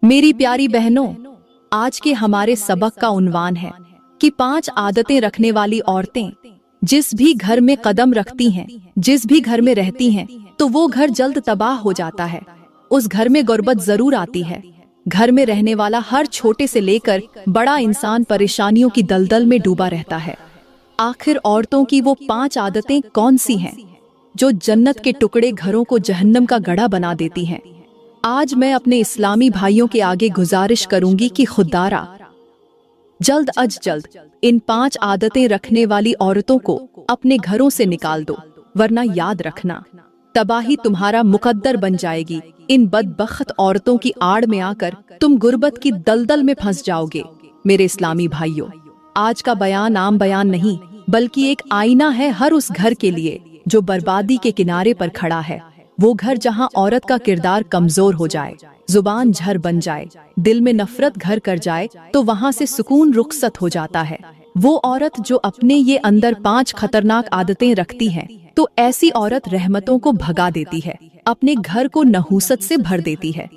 मेरी प्यारी बहनों, आज के हमारे सबक का उन्वान है कि 5 आदतें रखने वाली औरतें जिस भी घर में कदम रखती हैं, जिस भी घर में रहती हैं, तो वो घर जल्द तबाह हो जाता है। उस घर में गुर्बत जरूर आती है। घर में रहने वाला हर छोटे से लेकर बड़ा इंसान परेशानियों की दलदल में डूबा रहता है। आखिर औरतों की वो 5 आदतें कौन सी हैं जो जन्नत के टुकड़े घरों को जहन्नम का गढ़ा बना देती हैं? आज मैं अपने इस्लामी भाइयों के आगे गुजारिश करूंगी कि खुदारा जल्द अज जल्द इन 5 आदतें रखने वाली औरतों को अपने घरों से निकाल दो, वरना याद रखना तबाही तुम्हारा मुकद्दर बन जाएगी। इन बदबख्त औरतों की आड़ में आकर तुम गुर्बत की दलदल में फंस जाओगे। मेरे इस्लामी भाइयों, आज का बयान आम बयान नहीं, बल्कि एक आईना है हर उस घर के लिए जो बर्बादी के किनारे पर खड़ा है। वो घर जहां औरत का किरदार कमजोर हो जाए, जुबान झर बन जाए, दिल में नफरत घर कर जाए, तो वहां से सुकून रुखसत हो जाता है। वो औरत जो अपने ये अंदर 5 खतरनाक आदतें रखती है, तो ऐसी औरत रहमतों को भगा देती है, अपने घर को नहूसत से भर देती है।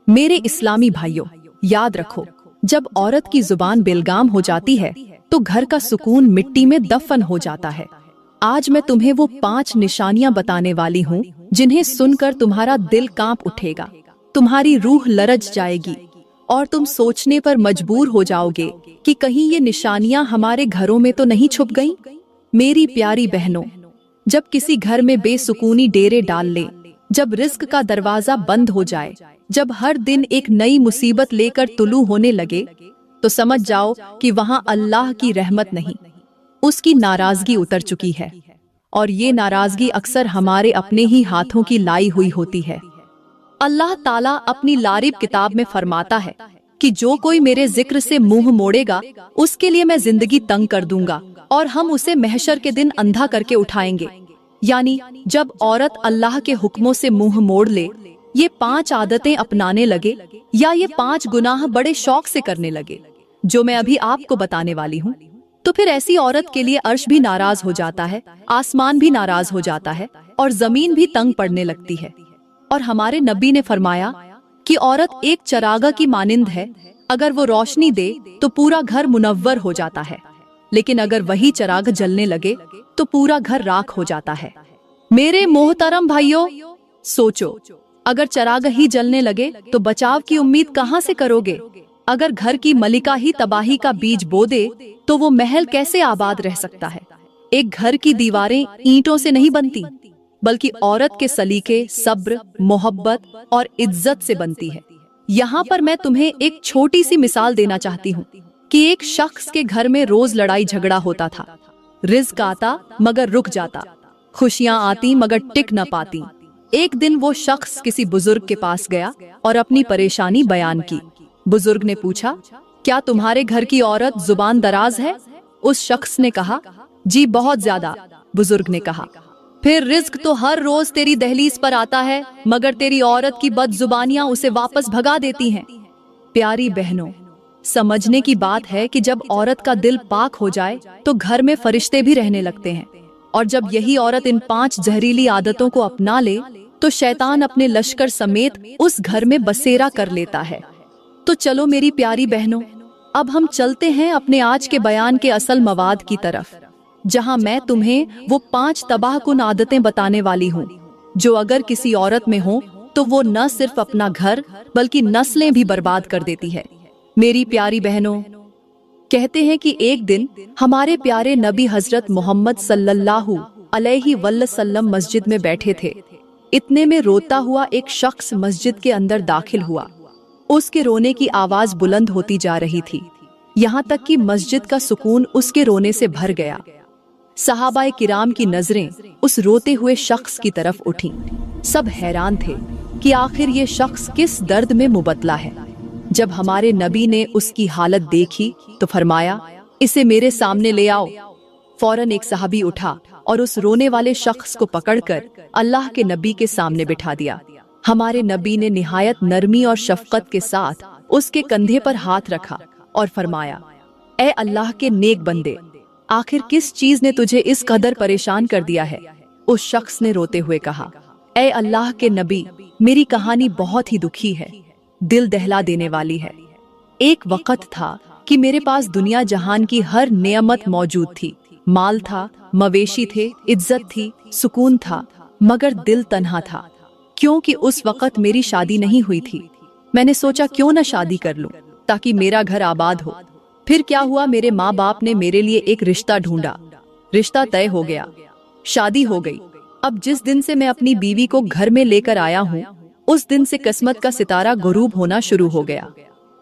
मेरे इस्लामी भाइयों, याद रखो, जब औरत की जुबान बेलगाम हो जाती है तो घर का सुकून मिट्टी में दफन हो जाता है। आज मैं तुम्हें वो 5 निशानियां बताने वाली हूँ जिन्हें सुनकर तुम्हारा दिल कांप उठेगा, तुम्हारी रूह लरज जाएगी और तुम सोचने पर मजबूर हो जाओगे कि कहीं ये निशानियां हमारे घरों में तो नहीं छुप गईं? मेरी प्यारी बहनों, जब किसी घर में बेसुकूनी डेरे डाल ले, जब रिस्क का दरवाजा बंद हो जाए, जब हर दिन एक नई मुसीबत लेकर तुलू होने लगे, तो समझ जाओ कि वहां अल्लाह की रहमत नहीं, उसकी नाराजगी उतर चुकी है। और ये नाराजगी अक्सर हमारे अपने ही हाथों की लाई हुई होती है। अल्लाह ताला अपनी लारिब किताब में फरमाता है कि जो कोई मेरे जिक्र से मुंह मोड़ेगा, उसके लिए मैं जिंदगी तंग कर दूंगा और हम उसे महशर के दिन अंधा करके उठाएंगे। यानी जब औरत अल्लाह के हुक्मों से मुंह मोड़ ले, ये 5 आदतें अपनाने लगे या ये 5 गुनाह बड़े शौक से करने लगे जो मैं अभी आपको बताने वाली हूँ, तो फिर ऐसी औरत के लिए अर्श भी नाराज हो जाता है, आसमान भी नाराज हो जाता है और जमीन भी तंग पड़ने लगती है। और हमारे नबी ने फरमाया कि औरत एक चरागा की मानिंद है, अगर वो रोशनी दे तो पूरा घर मुनव्वर हो जाता है, लेकिन अगर वही चराग जलने लगे तो पूरा घर राख हो जाता है। मेरे मोहतरम भाइयों, सोचो, अगर चराग ही जलने लगे तो बचाव की उम्मीद कहाँ से करोगे? अगर घर की मलिका ही तबाही का बीज बो दे तो वो महल कैसे आबाद रह सकता है? एक घर की दीवारें ईंटों से नहीं बनती, बल्कि औरत के सलीके, सब्र, मोहब्बत और इज्जत से बनती है। यहाँ पर मैं तुम्हें एक छोटी सी मिसाल देना चाहती हूँ कि एक शख्स के घर में रोज लड़ाई झगड़ा होता था। रिज़्क आता मगर रुक जाता, खुशियाँ आती मगर टिक न पाती। एक दिन वो शख्स किसी बुजुर्ग के पास गया और अपनी परेशानी बयान की। बुजुर्ग ने पूछा, क्या तुम्हारे घर की औरत जुबान दराज है? उस शख्स ने कहा, जी बहुत ज्यादा। बुजुर्ग ने कहा, फिर रिज्क तो हर रोज तेरी दहलीज पर आता है, मगर तेरी औरत की बदजुबानियां उसे वापस भगा देती हैं। प्यारी बहनों, समझने की बात है कि जब औरत का दिल पाक हो जाए तो घर में फरिश्ते भी रहने लगते हैं, और जब यही औरत इन 5 जहरीली आदतों को अपना ले तो शैतान अपने लश्कर समेत उस घर में बसेरा कर लेता है। तो चलो मेरी प्यारी बहनों, अब हम चलते हैं अपने आज के बयान के असल मवाद की तरफ, जहां मैं तुम्हें वो 5 तबाहकुन आदतें बताने वाली हूँ जो अगर किसी औरत में हो तो वो न सिर्फ अपना घर बल्कि नस्लें भी बर्बाद कर देती है। मेरी प्यारी बहनों, कहते हैं कि एक दिन हमारे प्यारे नबी हजरत मोहम्मद सल्लल्लाहु अलैहि वसल्लम मस्जिद में बैठे थे। इतने में रोता हुआ एक शख्स मस्जिद के अंदर दाखिल हुआ। उसके रोने की आवाज बुलंद होती जा रही थी, यहाँ तक कि मस्जिद का सुकून उसके रोने से भर गया। सहाबाए किराम की नजरें उस रोते हुए शख्स की तरफ उठीं। सब हैरान थे कि आखिर ये शख्स किस दर्द में मुबतला है। जब हमारे नबी ने उसकी हालत देखी तो फरमाया, इसे मेरे सामने ले आओ। फौरन एक सहाबी उठा और उस रोने वाले शख्स को पकड़कर अल्लाह के नबी के सामने बिठा दिया। हमारे नबी ने निहायत नरमी और शफकत के साथ उसके कंधे पर हाथ रखा और फरमाया, ए अल्लाह के नेक बंदे, आखिर किस चीज ने तुझे इस कदर परेशान कर दिया है? उस शख्स ने रोते हुए कहा, ए अल्लाह के नबी, मेरी कहानी बहुत ही दुखी है। दिल दहला देने वाली है। एक वक्त था कि मेरे पास दुनिया जहान की हर नेमत मौजूद थी। माल था, मवेशी थे, इज्जत थी, सुकून था, मगर दिल तन्हा था, क्योंकि उस वक्त मेरी शादी नहीं हुई थी। मैंने सोचा क्यों न शादी कर लूं ताकि मेरा घर आबाद हो। फिर क्या हुआ, मेरे माँ बाप ने मेरे लिए एक रिश्ता ढूंढा। रिश्ता तय हो गया, शादी हो गई। अब जिस दिन से मैं अपनी बीवी को घर में लेकर आया हूँ, उस दिन से किस्मत का सितारा गुरूब होना शुरू हो गया।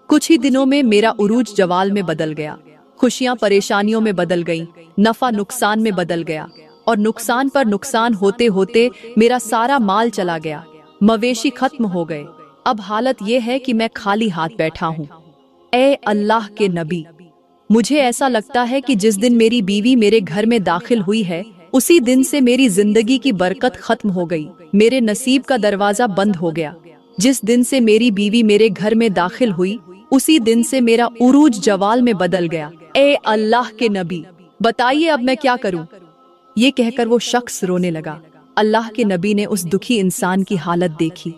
कुछ ही दिनों में मेरा उरूज जवाल में बदल गया, खुशियां परेशानियों में बदल गईं, नफा नुकसान में बदल गया, और नुकसान पर नुकसान होते होते मेरा सारा माल चला गया, मवेशी खत्म हो गए। अब हालत ये है कि मैं खाली हाथ बैठा हूँ। ए अल्लाह के नबी, मुझे ऐसा लगता है कि जिस दिन मेरी बीवी मेरे घर में दाखिल हुई है, उसी दिन से मेरी जिंदगी की बरकत खत्म हो गई, मेरे नसीब का दरवाजा बंद हो गया। जिस दिन से मेरी बीवी मेरे घर में दाखिल हुई, उसी दिन से मेरा उरूज जवाल में बदल गया। ए अल्लाह के नबी, बताइए अब मैं क्या करूं? ये कहकर वो शख्स रोने लगा। अल्लाह के नबी ने उस दुखी इंसान की हालत देखी,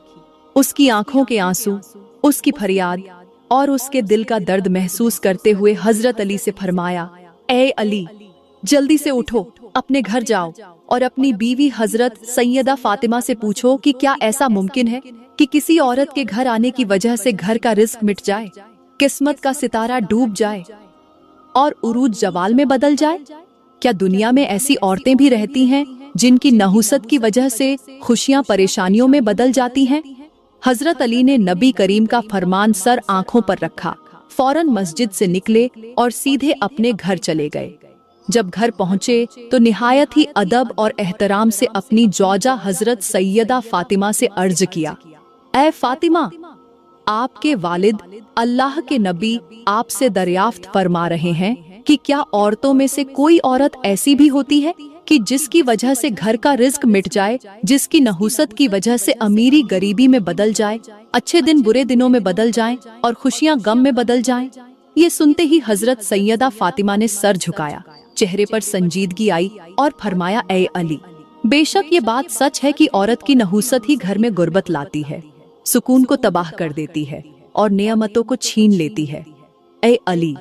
उसकी आंखों के आंसू, उसकी फरियाद और उसके दिल का दर्द महसूस करते हुए हजरत अली से फरमाया, ए अली, जल्दी से उठो, अपने घर जाओ और अपनी बीवी हजरत सैयदा फातिमा से पूछो कि क्या ऐसा मुमकिन है कि किसी औरत के घर आने की वजह से घर का रिस्क मिट जाए, किस्मत का सितारा डूब जाए और उरूज जवाल में बदल जाए? क्या दुनिया में ऐसी औरतें भी रहती हैं जिनकी नहुसत की वजह से खुशियां परेशानियों में बदल जाती हैं? हजरत अली ने नबी करीम का फरमान सर आंखों पर रखा, फौरन मस्जिद से निकले और सीधे अपने घर चले गए। जब घर पहुंचे तो निहायत ही अदब और एहतराम से अपनी जौजा हजरत सैयदा फातिमा से अर्ज किया, ऐ फातिमा, आपके वालिद अल्लाह के नबी आपसे दरियाफ्त फरमा रहे हैं कि क्या औरतों में से कोई औरत ऐसी भी होती है कि जिसकी वजह से घर का रिज्क मिट जाए, जिसकी नहुसत की वजह से अमीरी गरीबी में बदल जाए, अच्छे दिन बुरे दिनों में बदल जाएं और खुशियां गम में बदल जाएं? ये सुनते ही हजरत सैयदा फातिमा ने सर झुकाया, चेहरे पर संजीदगी आई और फरमाया, ए अली, बेशक ये बात सच है कि औरत की नहुसत ही घर में गुर्बत लाती है, सुकून को तबाह कर देती है और नेमतों को छीन लेती है। ए अली,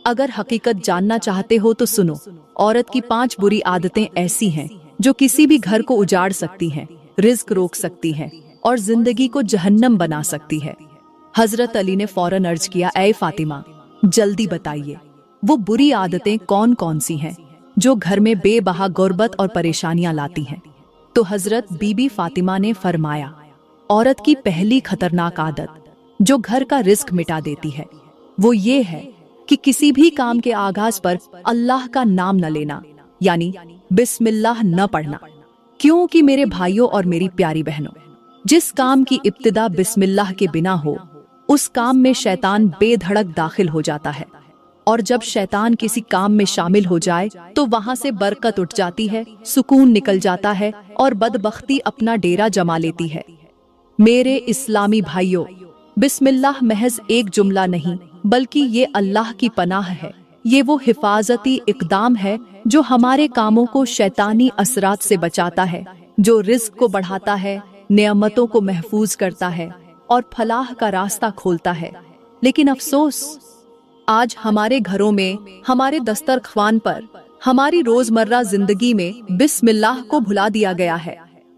अगर हकीकत जानना चाहते हो तो सुनो, औरत की 5 बुरी आदतें ऐसी हैं जो किसी भी घर को उजाड़ सकती हैं, रिज्क रोक सकती हैं और जिंदगी को जहन्नम बना सकती है। हजरत अली ने फौरन अर्ज किया, ए फातिमा, जल्दी बताइए वो बुरी आदतें कौन कौन सी हैं जो घर में बेबहा गुर्बत और परेशानियां लाती हैं? तो हजरत बीबी फातिमा ने फरमाया, औरत की पहली खतरनाक आदत जो घर का रिस्क मिटा देती है, वो ये है कि किसी भी काम के आगाज पर अल्लाह का नाम न लेना, यानी बिस्मिल्लाह न पढ़ना। क्योंकि मेरे भाइयों और मेरी प्यारी बहनों, जिस काम की इब्तिदा बिस्मिल्लाह के बिना हो, उस काम में शैतान बेधड़क दाखिल हो जाता है, और जब शैतान किसी काम में शामिल हो जाए तो वहां से बरकत उठ जाती है, सुकून निकल जाता है और बदबख्ती अपना डेरा जमा लेती है। मेरे इस्लामी भाइयों, बिस्मिल्लाह महज एक जुमला नहीं बल्कि ये अल्लाह की पनाह है। ये वो हिफाजती इक़दाम है जो हमारे कामों को शैतानी असरात से बचाता है, जो रिज़्क को बढ़ाता है, नेमतों को महफूज करता है और फलाह का रास्ता खोलता है। लेकिन अफसोस, आज हमारे घरों में, हमारे दस्तरख्वान पर, हमारी रोजमर्रा जिंदगी में बिस्मिल्लाह को भुला दिया गया है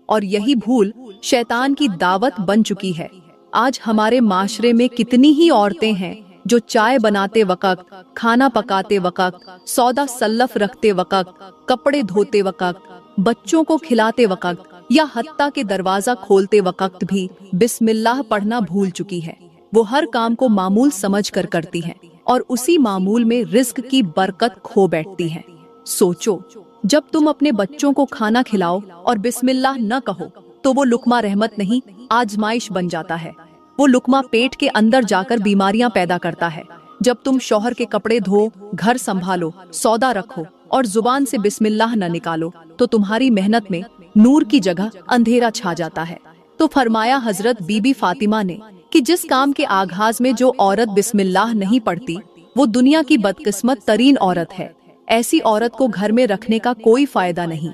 और यही भूल शैतान की दावत बन चुकी है। आज हमारे माशरे में कितनी ही औरतें हैं जो चाय बनाते वक्त, खाना पकाते वक्त, सौदा सल्लफ रखते वक्त, कपड़े धोते वक्त, बच्चों को खिलाते वक्त या हत्ता के दरवाजा खोलते वक्त भी बिस्मिल्लाह पढ़ना भूल चुकी है। वो हर काम को मामूल समझ कर करती हैं और उसी मामूल में रिस्क की बरकत खो बैठती हैं। सोचो, जब तुम अपने बच्चों को खाना खिलाओ और बिस्मिल्लाह न कहो तो वो लुकमा रहमत नहीं, आजमाइश बन जाता है। वो लुकमा पेट के अंदर जाकर बीमारियां पैदा करता है। जब तुम शौहर के कपड़े धो, घर संभालो, सौदा रखो और जुबान से बिस्मिल्लाह न निकालो तो तुम्हारी मेहनत में नूर की जगह अंधेरा छा जाता है। तो फरमाया हजरत बीबी फातिमा ने कि जिस काम के आगाज में जो औरत बिस्मिल्लाह नहीं पढ़ती, वो दुनिया की बदकिस्मत तरीन औरत है। ऐसी औरत को घर में रखने का कोई फायदा नहीं।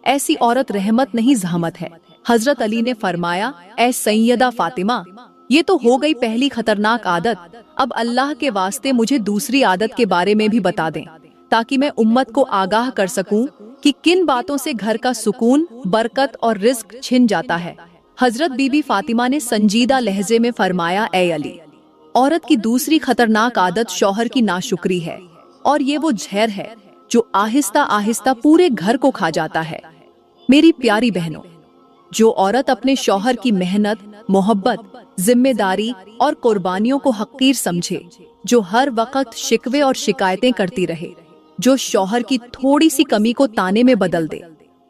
ऐसी औरत रहमत नहीं, जहमत है। हजरत अली ने फरमाया, ऐ सैयदा फातिमा, ये तो हो गई पहली खतरनाक आदत। अब अल्लाह के वास्ते मुझे दूसरी आदत के बारे में भी बता दें, ताकि मैं उम्मत को आगाह कर सकूं कि किन बातों से घर का सुकून, बरकत और रिस्क छिन जाता है। हजरत बीबी फातिमा ने संजीदा लहजे में फरमाया, ए अली, औरत की दूसरी खतरनाक आदत शौहर की नाशुक्री है, और ये वो जहर है जो आहिस्ता आहिस्ता पूरे घर को खा जाता है। मेरी प्यारी बहनों, जो औरत अपने शौहर की मेहनत, मोहब्बत, जिम्मेदारी और कुर्बानियों को हकीर समझे, जो हर वक्त शिकवे और शिकायतें करती रहे, जो शौहर की थोड़ी सी कमी को ताने में बदल दे,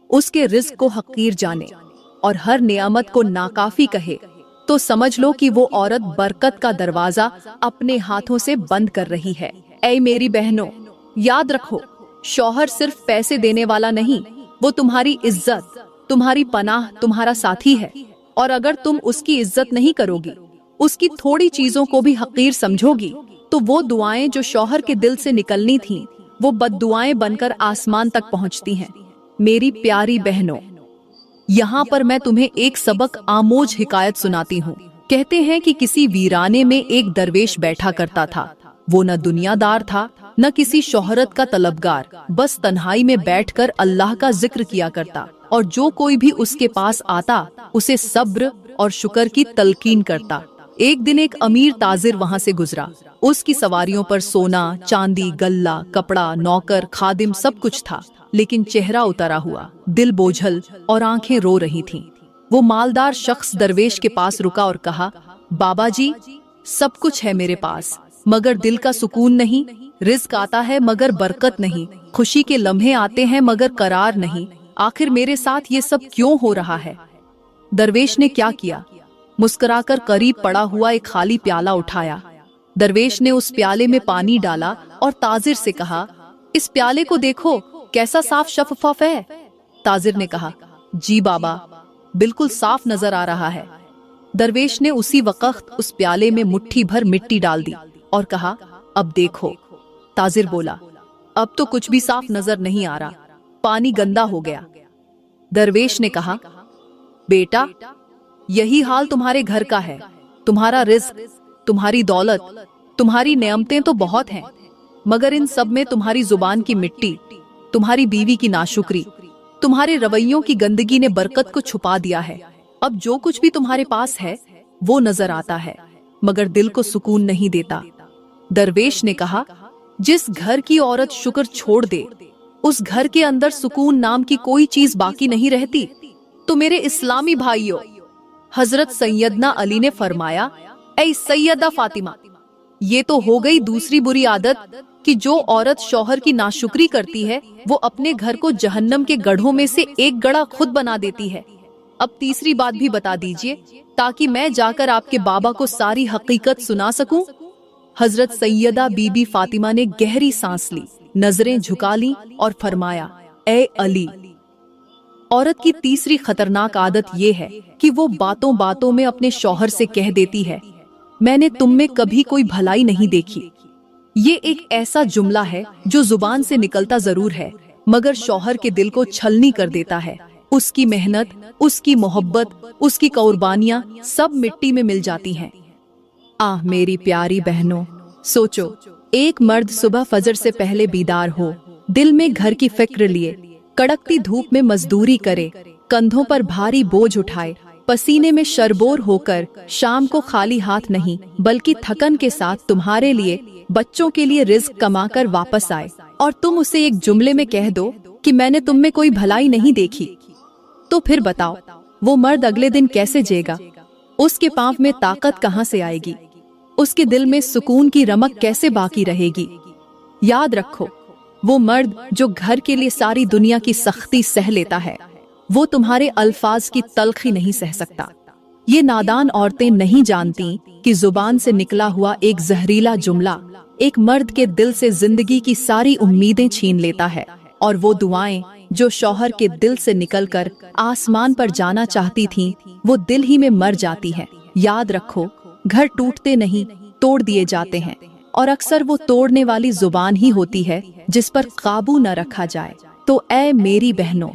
उसके रिस्क को हकीर जाने और हर नियामत को नाकाफी कहे, तो समझ लो कि वो औरत बरकत का दरवाजा अपने हाथों से बंद कर रही है। ऐ मेरी बहनों, याद रखो, शौहर सिर्फ पैसे देने वाला नहीं, वो तुम्हारी इज्जत, तुम्हारी पनाह, तुम्हारा साथी है। और अगर तुम उसकी इज्जत नहीं करोगी, उसकी थोड़ी चीजों को भी हकीर समझोगी, तो वो दुआएं जो शौहर के दिल से निकलनी थीं, वो बद्दुआएं बनकर आसमान तक पहुंचती हैं। मेरी प्यारी बहनों, यहाँ पर मैं तुम्हें एक सबक आमोज हिकायत सुनाती हूँ। कहते हैं कि किसी वीराने में एक दरवेश बैठा करता था। वो न दुनियादार था, न किसी शोहरत का तलबगार, बस तन्हाई में बैठकर अल्लाह का जिक्र किया करता, और जो कोई भी उसके पास आता उसे सब्र और शुक्र की तलकीन करता। एक दिन एक अमीर ताजिर वहाँ से गुजरा। उसकी सवारियों पर सोना, चांदी, गल्ला, कपड़ा, नौकर, खादिम सब कुछ था, लेकिन चेहरा उतरा हुआ, दिल बोझल और आंखें रो रही थीं। वो मालदार शख्स दरवेश के पास रुका और कहा, बाबा जी, सब कुछ है मेरे पास, मगर दिल का सुकून नहीं। रिज़्क आता है मगर बरकत नहीं, खुशी के लम्हे आते हैं मगर करार नहीं। आखिर मेरे साथ ये सब क्यों हो रहा है? दरवेश ने क्या किया? मुस्कुराकर करीब पड़ा हुआ एक खाली प्याला उठाया। दरवेश ने उस प्याले में पानी डाला और ताजिर से कहा, इस प्याले को देखो, कैसा साफ शफाफ है। ताजिर ने कहा, जी बाबा, बिल्कुल साफ नजर आ रहा है। दरवेश ने उसी वक्त उस प्याले में मुट्ठी भर मिट्टी डाल दी और कहा, अब देखो। ताजिर बोला, अब तो कुछ भी साफ नजर नहीं आ रहा, पानी गंदा हो गया। दरवेश ने कहा, बेटा, यही हाल तुम्हारे घर का है। तुम्हारा रिज्क, तुम्हारी दौलत, तुम्हारी नेमतें तो बहुत हैं, मगर इन सब में तुम्हारी जुबान की मिट्टी, तुम्हारी बीवी की नाशुक्री, तुम्हारे रवैयों की गंदगी ने बरकत को छुपा दिया है। अब जो कुछ भी तुम्हारे पास है वो नजर आता है, मगर दिल को सुकून नहीं देता। दरवेश ने कहा, जिस घर की औरत शुक्र छोड़ दे, उस घर के अंदर सुकून नाम की कोई चीज बाकी नहीं रहती। तो मेरे इस्लामी भाइयों, हजरत सैयदना अली ने फरमाया, ऐ सैयदा फातिमा, ये तो हो गई दूसरी बुरी आदत कि जो औरत शौहर की नाशुक्री करती है, वो अपने घर को जहन्नम के गढ़ों में से एक गड़ा खुद बना देती है। अब तीसरी बात भी बता दीजिए, ताकि मैं जाकर आपके बाबा को सारी हकीकत सुना सकूं। हजरत सैयदा बीबी फातिमा ने गहरी सांस ली, नजरें झुका ली और फरमाया, ए अली, औरत की तीसरी खतरनाक आदत ये है कि वो बातों बातों में अपने शौहर से कह देती है, मैंने तुम में कभी कोई भलाई नहीं देखी। ये एक ऐसा जुमला है जो जुबान से निकलता जरूर है, मगर शौहर के दिल को छलनी कर देता है। उसकी मेहनत, उसकी मोहब्बत, उसकी कुर्बानियां सब मिट्टी में मिल जाती हैं। आह मेरी प्यारी बहनों, सोचो, एक मर्द सुबह फजर से पहले बीदार हो, दिल में घर की फिक्र लिए, कड़कती धूप में मजदूरी करे, कंधों पर भारी बोझ उठाए, पसीने में शरबोर होकर शाम को खाली हाथ नहीं बल्कि थकन के साथ तुम्हारे लिए, बच्चों के लिए रिज्क कमाकर वापस आए, और तुम उसे एक जुमले में कह दो कि मैंने तुम में कोई भलाई नहीं देखी। तो फिर बताओ, वो मर्द अगले दिन कैसे जिएगा? उसके पांव में ताकत कहाँ से आएगी? उसके दिल में सुकून की रमक कैसे बाकी रहेगी? याद रखो, वो मर्द जो घर के लिए सारी दुनिया की सख्ती सह लेता है, वो तुम्हारे अल्फाज की तलखी नहीं सह सकता। ये नादान औरतें नहीं जानती कि जुबान से निकला हुआ एक जहरीला जुमला एक मर्द के दिल से जिंदगी की सारी उम्मीदें छीन लेता है, और वो दुआएं जो शौहर के दिल से निकलकर आसमान पर जाना चाहती थीं, वो दिल ही में मर जाती है। याद रखो, घर टूटते नहीं, तोड़ दिए जाते हैं, और अक्सर वो तोड़ने वाली जुबान ही होती है जिस पर काबू न रखा जाए। तो ऐ मेरी बहनों,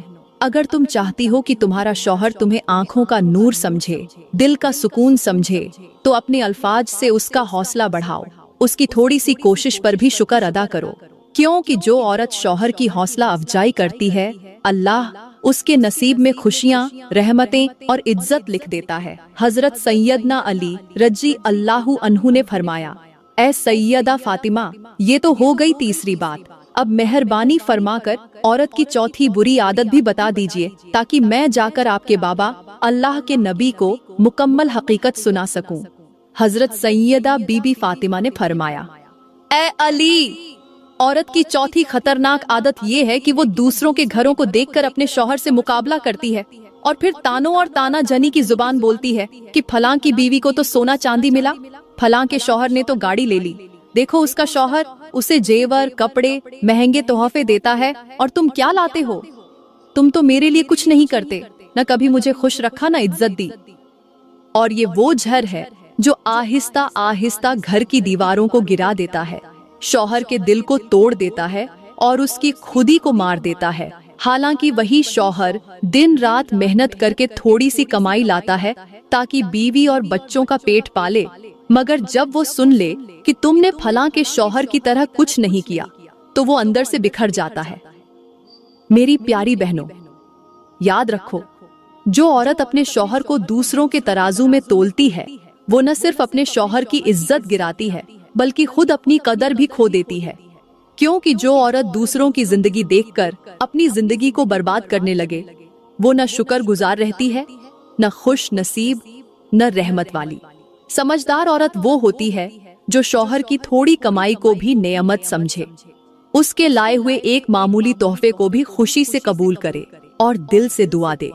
अगर तुम चाहती हो कि तुम्हारा शौहर तुम्हें आंखों का नूर समझे, दिल का सुकून समझे, तो अपने अल्फाज से उसका हौसला बढ़ाओ, उसकी थोड़ी सी कोशिश पर भी शुक्र अदा करो, क्योंकि जो औरत शौहर की हौसला अफजाई करती है, अल्लाह उसके नसीब में खुशियाँ, रहमतें और इज्जत लिख देता है। हजरत सैयदना अली रजी अल्लाहु अन्हु ने फरमाया, ऐ सैयदा फातिमा, ये तो हो गई तीसरी बात, अब मेहरबानी फरमाकर औरत की चौथी बुरी आदत भी बता दीजिए, ताकि मैं जाकर आपके बाबा अल्लाह के नबी को मुकम्मल हकीकत सुना सकूं। हजरत सैयदा बीबी फातिमा ने फरमाया, ऐ अली, औरत की चौथी खतरनाक आदत ये है कि वो दूसरों के घरों को देखकर अपने शौहर से मुकाबला करती है और फिर तानों और ताना जनी की जुबान बोलती है कि फलां की बीवी को तो सोना चांदी मिला, फलां के शौहर ने तो गाड़ी ले ली, देखो उसका शौहर उसे जेवर, कपड़े, महंगे तोहफे देता है और तुम क्या लाते हो? तुम तो मेरे लिए कुछ नहीं करते, न कभी मुझे खुश रखा, न इज्जत दी। और ये वो झर है जो आहिस्ता आहिस्ता घर की दीवारों को गिरा देता है, शौहर के दिल को तोड़ देता है और उसकी खुदी को मार देता है। हालांकि वही शौहर दिन रात मेहनत करके थोड़ी सी कमाई लाता है ताकि बीवी और बच्चों का पेट पाले, मगर जब वो सुन ले कि तुमने फलां के शौहर की तरह कुछ नहीं किया, तो वो अंदर से बिखर जाता है। मेरी प्यारी बहनों, याद रखो, जो औरत अपने शौहर को दूसरों के तराजू में तोलती है, वो न सिर्फ अपने शौहर की इज्जत गिराती है, बल्कि खुद अपनी कदर भी खो देती है। क्योंकि जो औरत दूसरों की जिंदगी देखकर अपनी जिंदगी को बर्बाद करने लगे, वो न शुक्रगुजार रहती है, न खुश नसीब, न रहमत वाली। समझदार औरत वो होती है जो शौहर की थोड़ी कमाई को भी नेमत समझे, उसके लाए हुए एक मामूली तोहफे को भी खुशी से कबूल करे और दिल से दुआ दे।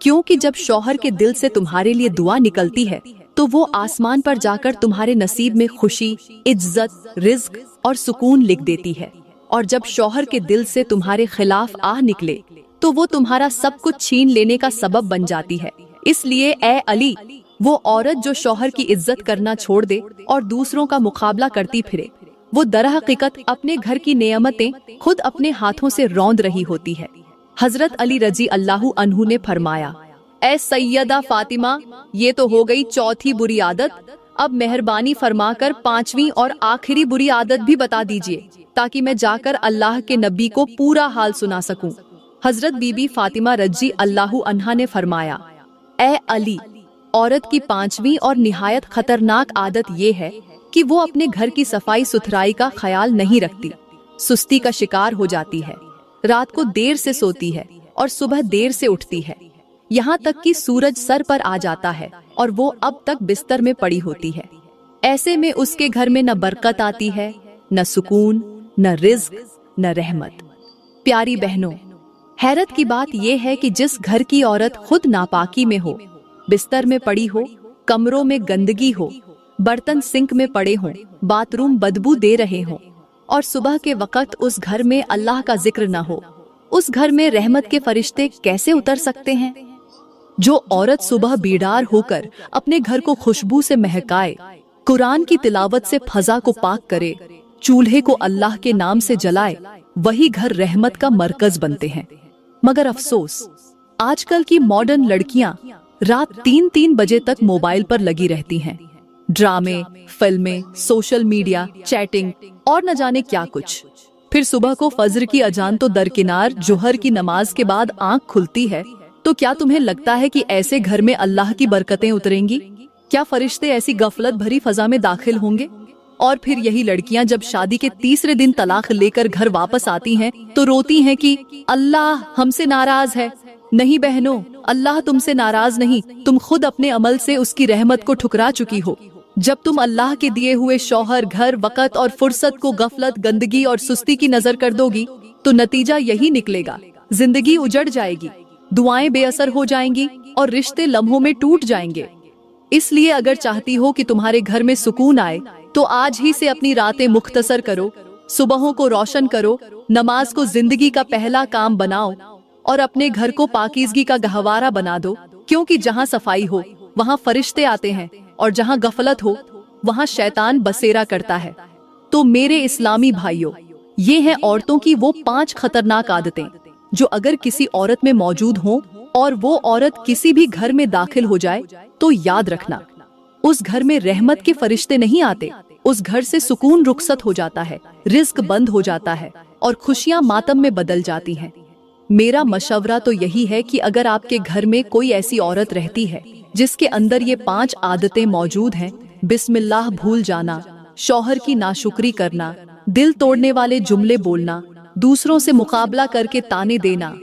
क्योंकि जब शौहर के दिल से तुम्हारे लिए दुआ निकलती है, तो वो आसमान पर जाकर तुम्हारे नसीब में खुशी, इज्जत, रिज्क और सुकून लिख देती है। और जब शौहर के दिल से तुम्हारे खिलाफ आह निकले, तो वो तुम्हारा सब कुछ छीन लेने का सबब बन जाती है। इसलिए ए अली, वो औरत जो शौहर की इज्जत करना छोड़ दे और दूसरों का मुकाबला करती फिरे, वो दरहकीकत अपने घर की नेमतें खुद अपने हाथों से रौंद रही होती है। हजरत अली रजी अल्लाहु अन्हु ने फरमाया, ऐ सैयदा फातिमा, ये तो हो गई चौथी बुरी आदत, अब मेहरबानी फरमाकर पांचवी और आखिरी बुरी आदत भी बता दीजिए, ताकि मैं जाकर अल्लाह के नबी को पूरा हाल सुना सकूं। हजरत बीबी फातिमा रजी अल्लाहु अन्हा ने फरमाया, ऐ अली, औरत की पांचवी और निहायत खतरनाक आदत ये है कि वो अपने घर की सफाई सुथराई का ख्याल नहीं रखती, सुस्ती का शिकार हो जाती है, रात को देर से सोती है और सुबह देर से उठती है, यहाँ तक कि सूरज सर पर आ जाता है और वो अब तक बिस्तर में पड़ी होती है। ऐसे में उसके घर में न बरकत आती है, न सुकून, न रिज्क, न रहमत। प्यारी बहनों, हैरत की बात यह है कि जिस घर की औरत खुद नापाकी में हो, बिस्तर में पड़ी हो, कमरों में गंदगी हो, बर्तन सिंक में पड़े हों, बाथरूम बदबू दे रहे हों और सुबह के वक्त उस घर में अल्लाह का जिक्र न हो, उस घर में रहमत के फरिश्ते कैसे उतर सकते हैं? जो औरत सुबह बीडार होकर अपने घर को खुशबू से महकाए, कुरान की तिलावत से फजा को पाक करे, चूल्हे को अल्लाह के नाम से जलाए, वही घर रहमत का मरकज बनते हैं। मगर अफसोस, आजकल की मॉडर्न लड़कियां रात 3-3 बजे तक मोबाइल पर लगी रहती हैं। ड्रामे, फिल्में, सोशल मीडिया, चैटिंग और न जाने क्या कुछ। फिर सुबह को फजर की अजान तो दरकिनार, जोहर की नमाज के बाद आंख खुलती है, तो क्या तुम्हें लगता है कि ऐसे घर में अल्लाह की बरकतें उतरेंगी? क्या फरिश्ते ऐसी गफलत भरी फजा में दाखिल होंगे? और फिर यही लड़कियां जब शादी के तीसरे दिन तलाक लेकर घर वापस आती हैं, तो रोती हैं कि अल्लाह हमसे नाराज है। नहीं बहनों, अल्लाह तुमसे नाराज नहीं, तुम खुद अपने अमल से उसकी रहमत को ठुकरा चुकी हो। जब तुम अल्लाह के दिए हुए शौहर, घर, वक़्त और फुर्सत को गफलत, गंदगी और सुस्ती की नजर कर दोगी, तो नतीजा यही निकलेगा, जिंदगी उजड़ जाएगी, दुआएं बेअसर हो जाएंगी और रिश्ते लम्हों में टूट जाएंगे। इसलिए अगर चाहती हो कि तुम्हारे घर में सुकून आए, तो आज ही से अपनी रातें मुख्तसर करो, सुबहों को रोशन करो, नमाज को जिंदगी का पहला काम बनाओ और अपने घर को पाकीज़गी का गहवारा बना दो। क्योंकि जहाँ सफाई हो वहाँ फरिश्ते आते हैं और जहाँ गफलत हो वहाँ शैतान बसेरा करता है। तो मेरे इस्लामी भाइयों, ये हैं औरतों की वो 5 खतरनाक आदतें जो अगर किसी औरत में मौजूद हो और वो औरत किसी भी घर में दाखिल हो जाए तो याद रखना, उस घर में रहमत के फरिश्ते नहीं आते, उस घर से सुकून रुखसत हो जाता है, रिस्क बंद हो जाता है और खुशियां मातम में बदल जाती हैं। मेरा मशवरा तो यही है कि अगर आपके घर में कोई ऐसी औरत रहती है जिसके अंदर ये 5 आदतें मौजूद हैं, बिस्मिल्लाह भूल जाना, शौहर की नाशुक्री करना, दिल तोड़ने वाले जुमले बोलना, दूसरों से मुकाबला करके ताने देना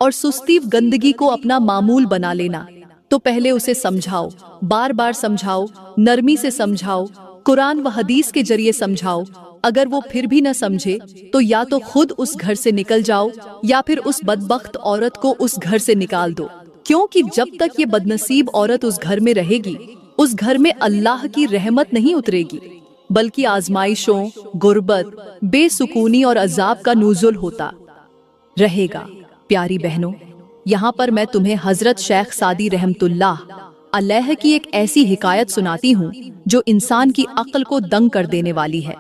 और सुस्ती गंदगी को अपना मामूल बना लेना, तो पहले उसे समझाओ, बार बार समझाओ, नरमी से समझाओ, कुरान व हदीस के जरिए समझाओ। अगर वो फिर भी न समझे तो या तो खुद उस घर से निकल जाओ या फिर उस बदबख्त औरत को उस घर से निकाल दो, क्योंकि जब तक ये बदनसीब औरत उस घर में रहेगी, उस घर में अल्लाह की रहमत नहीं उतरेगी, बल्कि आजमाइशों, गुर्बत, बेसुकूनी और अजाब का नुज़ुल होता रहेगा। प्यारी बहनों, यहाँ पर मैं तुम्हें हजरत शेख सादी रहमतुल्लाह अलैह की एक ऐसी हिकायत सुनाती हूँ जो इंसान की अक्ल को दंग कर देने वाली है।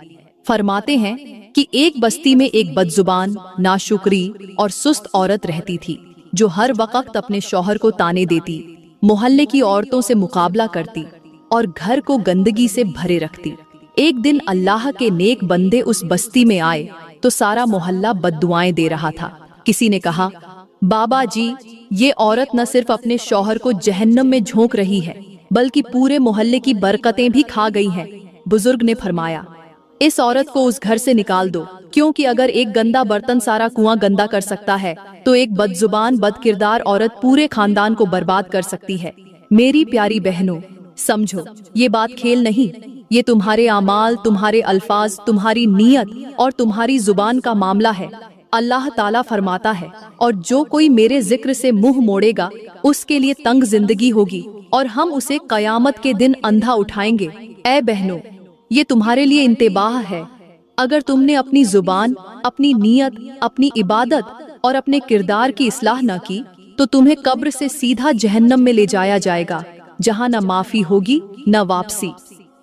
फरमाते हैं कि एक बस्ती में एक बदजुबान, नाशुक्री और सुस्त औरत रहती थी जो हर वक्त अपने शौहर को ताने देती, मोहल्ले की औरतों से मुकाबला करती और घर को गंदगी से भरे रखती। एक दिन अल्लाह के नेक बंदे उस बस्ती में आए तो सारा मोहल्ला बद्दुआएं दे रहा था। किसी ने कहा, बाबा जी, ये औरत न सिर्फ अपने शौहर को जहन्नम में झोंक रही है बल्कि पूरे मोहल्ले की बरकतें भी खा गई हैं। बुजुर्ग ने फरमाया, इस औरत को उस घर से निकाल दो, क्योंकि अगर एक गंदा बर्तन सारा कुआं गंदा कर सकता है तो एक बदजुबान, बदकिरदार औरत पूरे खानदान को बर्बाद कर सकती है। मेरी प्यारी बहनों, समझो, ये बात खेल नहीं, ये तुम्हारे आमाल, तुम्हारे अल्फाज, तुम्हारी नीयत और तुम्हारी जुबान का मामला है। अल्लाह ताला फरमाता है, और जो कोई मेरे जिक्र से मुंह मोड़ेगा उसके लिए तंग जिंदगी होगी और हम उसे कयामत के दिन अंधा उठाएंगे। ऐ बहनों, ये तुम्हारे लिए इंतबाह है। अगर तुमने अपनी जुबान, अपनी नीयत, अपनी इबादत और अपने किरदार की इस्लाह न की तो तुम्हें कब्र से सीधा जहन्नम में ले जाया जाएगा, जहाँ न माफी होगी न वापसी।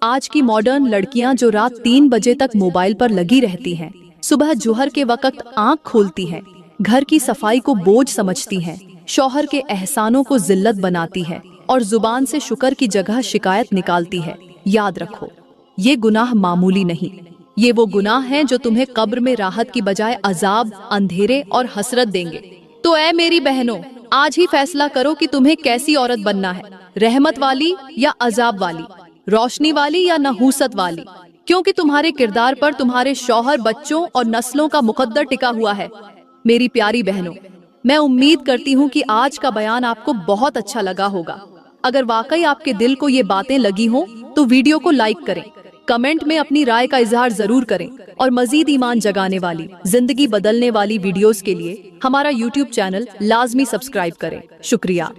आज की मॉडर्न लड़कियां जो रात 3 बजे तक मोबाइल पर लगी रहती हैं, सुबह जुहर के वक्त आंख खोलती हैं, घर की सफाई को बोझ समझती हैं, शौहर के एहसानों को जिल्लत बनाती है और जुबान से शुक्र की जगह शिकायत निकालती है। याद रखो, ये गुनाह मामूली नहीं, ये वो गुनाह हैं जो तुम्हें कब्र में राहत की बजाय अजाब, अंधेरे और हसरत देंगे। तो ऐ मेरी बहनों, आज ही फैसला करो कि तुम्हें कैसी औरत बनना है, रहमत वाली या अजाब वाली, रोशनी वाली या नहूसत वाली, क्योंकि तुम्हारे किरदार पर तुम्हारे शौहर, बच्चों और नस्लों का मुकद्दर टिका हुआ है। मेरी प्यारी बहनों, मैं उम्मीद करती हूँ कि आज का बयान आपको बहुत अच्छा लगा होगा। अगर वाकई आपके दिल को ये बातें लगी हों तो वीडियो को लाइक करें, कमेंट में अपनी राय का इजहार जरूर करें और मजीद ईमान जगाने वाली, जिंदगी बदलने वाली वीडियोस के लिए हमारा YouTube चैनल लाजमी सब्सक्राइब करें। शुक्रिया।